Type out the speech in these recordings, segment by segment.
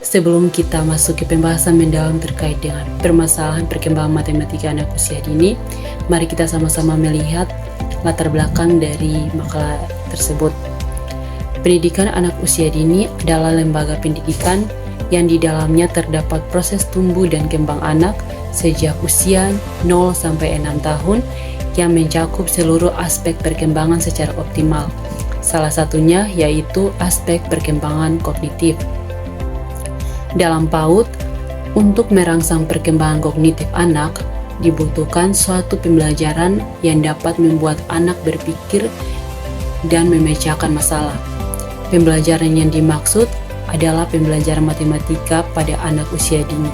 Sebelum kita masuk ke pembahasan mendalam terkait dengan permasalahan perkembangan matematika anak usia dini, mari kita sama-sama melihat latar belakang dari makalah tersebut. Pendidikan anak usia dini adalah lembaga pendidikan yang di dalamnya terdapat proses tumbuh dan kembang anak sejak usia 0 sampai 6 tahun yang mencakup seluruh aspek perkembangan secara optimal. Salah satunya yaitu aspek perkembangan kognitif. Dalam PAUD, untuk merangsang perkembangan kognitif anak, dibutuhkan suatu pembelajaran yang dapat membuat anak berpikir dan memecahkan masalah. Pembelajaran yang dimaksud adalah pembelajaran matematika pada anak usia dini.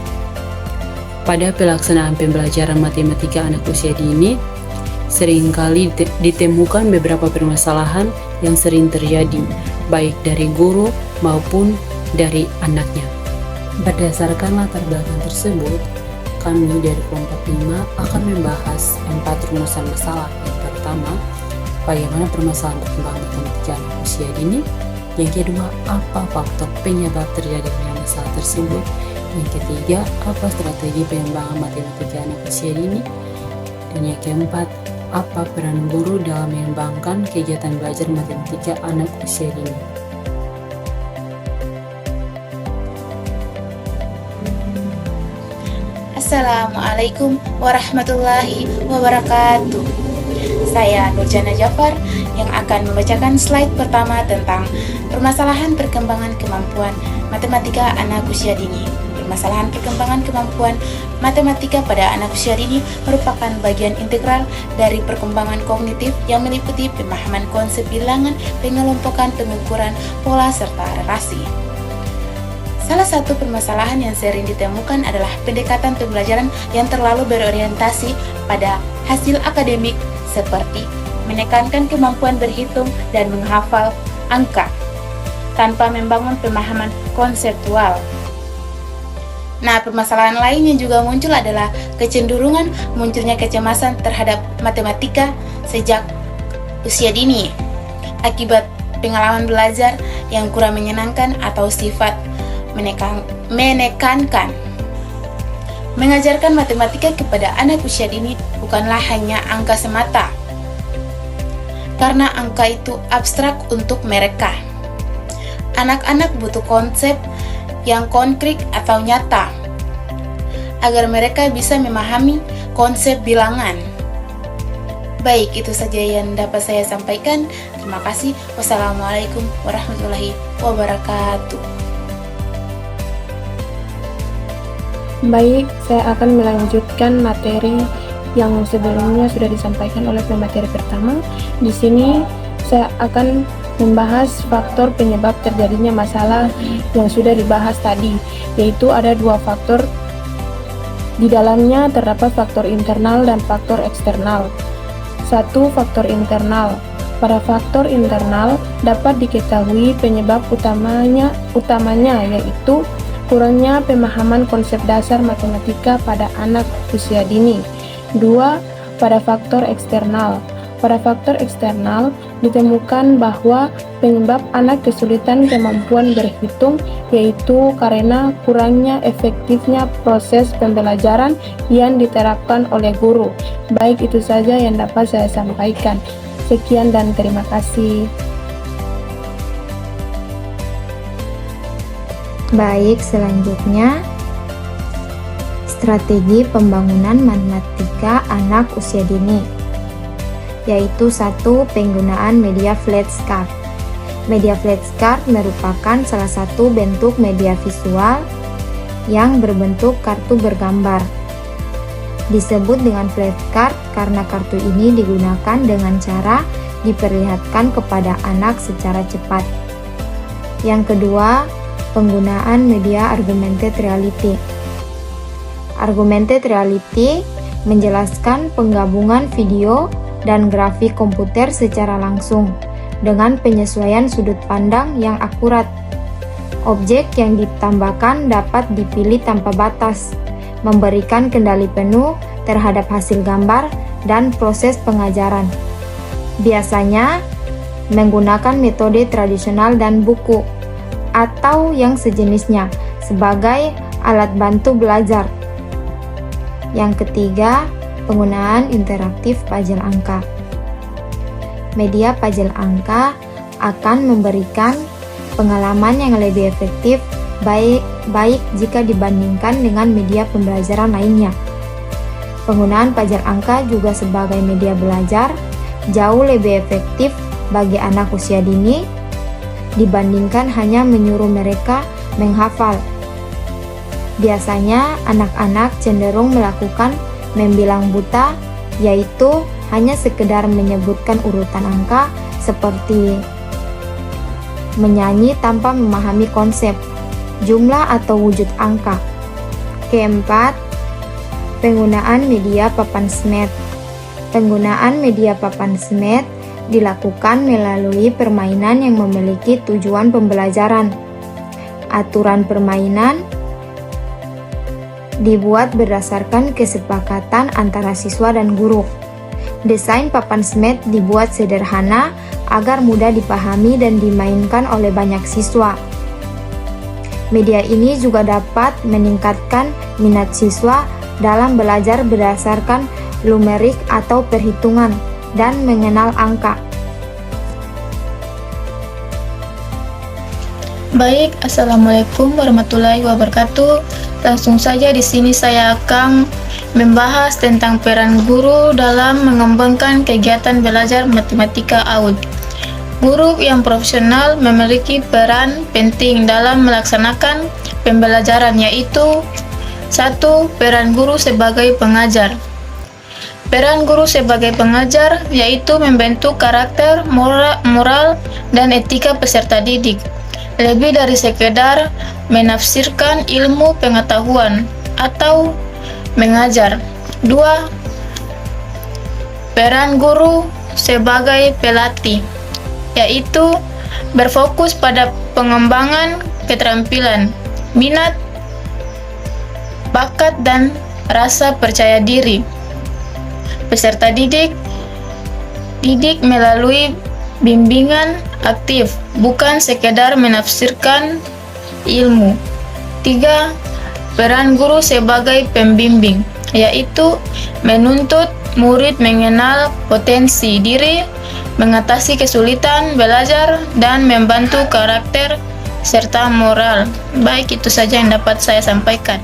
Pada pelaksanaan pembelajaran matematika anak usia dini, seringkali ditemukan beberapa permasalahan yang sering terjadi, baik dari guru maupun dari anaknya. Berdasarkan latar belakang tersebut, kami dari kelompok 5 akan membahas 4 rumusan masalah. Yang pertama, bagaimana permasalahan perkembangan matematika anak usia dini. Yang kedua, apa faktor penyebab terjadinya masalah tersebut. Yang ketiga, apa strategi pengembangan matematika anak usia dini. Dan yang keempat, apa peran guru dalam mengembangkan kegiatan belajar matematika anak usia dini. Assalamualaikum warahmatullahi wabarakatuh. Saya Nurjana Jafar yang akan membacakan slide pertama tentang permasalahan perkembangan kemampuan matematika anak usia dini. Permasalahan perkembangan kemampuan matematika pada anak usia dini merupakan bagian integral dari perkembangan kognitif yang meliputi pemahaman konsep bilangan, pengelompokan, pengukuran, pola, serta relasi. Salah satu permasalahan yang sering ditemukan adalah pendekatan pembelajaran yang terlalu berorientasi pada hasil akademik seperti menekankan kemampuan berhitung dan menghafal angka tanpa membangun pemahaman konseptual. Nah, permasalahan lain yang juga muncul adalah kecenderungan munculnya kecemasan terhadap matematika sejak usia dini akibat pengalaman belajar yang kurang menyenangkan atau sifat menekankan. Mengajarkan matematika kepada anak usia dini bukanlah hanya angka semata, karena angka itu abstrak untuk mereka. Anak-anak butuh konsep yang konkret atau nyata agar mereka bisa memahami konsep bilangan. Baik, itu saja yang dapat saya sampaikan. Terima kasih. Wassalamualaikum warahmatullahi wabarakatuh. Baik, saya akan melanjutkan materi yang sebelumnya sudah disampaikan oleh pemateri pertama. Di sini saya akan membahas faktor penyebab terjadinya masalah yang sudah dibahas tadi, yaitu ada 2 faktor. Di dalamnya terdapat faktor internal dan faktor eksternal. 1. Faktor internal. Pada faktor internal dapat diketahui penyebab utamanya yaitu kurangnya pemahaman konsep dasar matematika pada anak usia dini. 2. Pada faktor eksternal. Pada faktor eksternal ditemukan bahwa penyebab anak kesulitan kemampuan berhitung yaitu karena kurangnya efektifnya proses pembelajaran yang diterapkan oleh guru. Baik, itu saja yang dapat saya sampaikan. Sekian dan terima kasih. Baik, selanjutnya strategi pembangunan matematika anak usia dini, yaitu 1. Penggunaan media flashcard. Media flashcard merupakan salah satu bentuk media visual yang berbentuk kartu bergambar. Disebut dengan flashcard karena kartu ini digunakan dengan cara diperlihatkan kepada anak secara cepat. Yang kedua, penggunaan media augmented reality. Augmented reality menjelaskan penggabungan video dan grafik komputer secara langsung dengan penyesuaian sudut pandang yang akurat. Objek yang ditambahkan dapat dipilih tanpa batas, memberikan kendali penuh terhadap hasil gambar dan proses pengajaran. Biasanya menggunakan metode tradisional dan buku atau yang sejenisnya, sebagai alat bantu belajar. Yang ketiga, penggunaan interaktif puzzle angka. Media puzzle angka akan memberikan pengalaman yang lebih efektif baik jika dibandingkan dengan media pembelajaran lainnya. Penggunaan puzzle angka juga sebagai media belajar jauh lebih efektif bagi anak usia dini dibandingkan hanya menyuruh mereka menghafal. Biasanya anak-anak cenderung melakukan membilang buta, yaitu hanya sekedar menyebutkan urutan angka seperti menyanyi tanpa memahami konsep, jumlah atau wujud angka. Keempat, penggunaan media papan semet. Penggunaan media papan semet dilakukan melalui permainan yang memiliki tujuan pembelajaran. Aturan permainan dibuat berdasarkan kesepakatan antara siswa dan guru. Desain papan semet dibuat sederhana agar mudah dipahami dan dimainkan oleh banyak siswa. Media ini juga dapat meningkatkan minat siswa dalam belajar berdasarkan numerik atau perhitungan dan mengenal angka. Baik, Assalamualaikum warahmatullahi wabarakatuh. Langsung saja di sini saya akan membahas tentang peran guru dalam mengembangkan kegiatan belajar matematika AUD. Guru yang profesional memiliki peran penting dalam melaksanakan pembelajaran, yaitu 1. Peran guru sebagai pengajar. Peran guru sebagai pengajar yaitu membentuk karakter, moral, dan etika peserta didik. Lebih dari sekedar menafsirkan ilmu pengetahuan atau mengajar. 2. Peran guru sebagai pelatih, yaitu berfokus pada pengembangan keterampilan, minat, bakat, dan rasa percaya diri peserta didik melalui bimbingan aktif, bukan sekedar menafsirkan ilmu. 3. Peran guru sebagai pembimbing, yaitu menuntut murid mengenal potensi diri, mengatasi kesulitan belajar, dan membantu karakter serta moral. Baik, itu saja yang dapat saya sampaikan.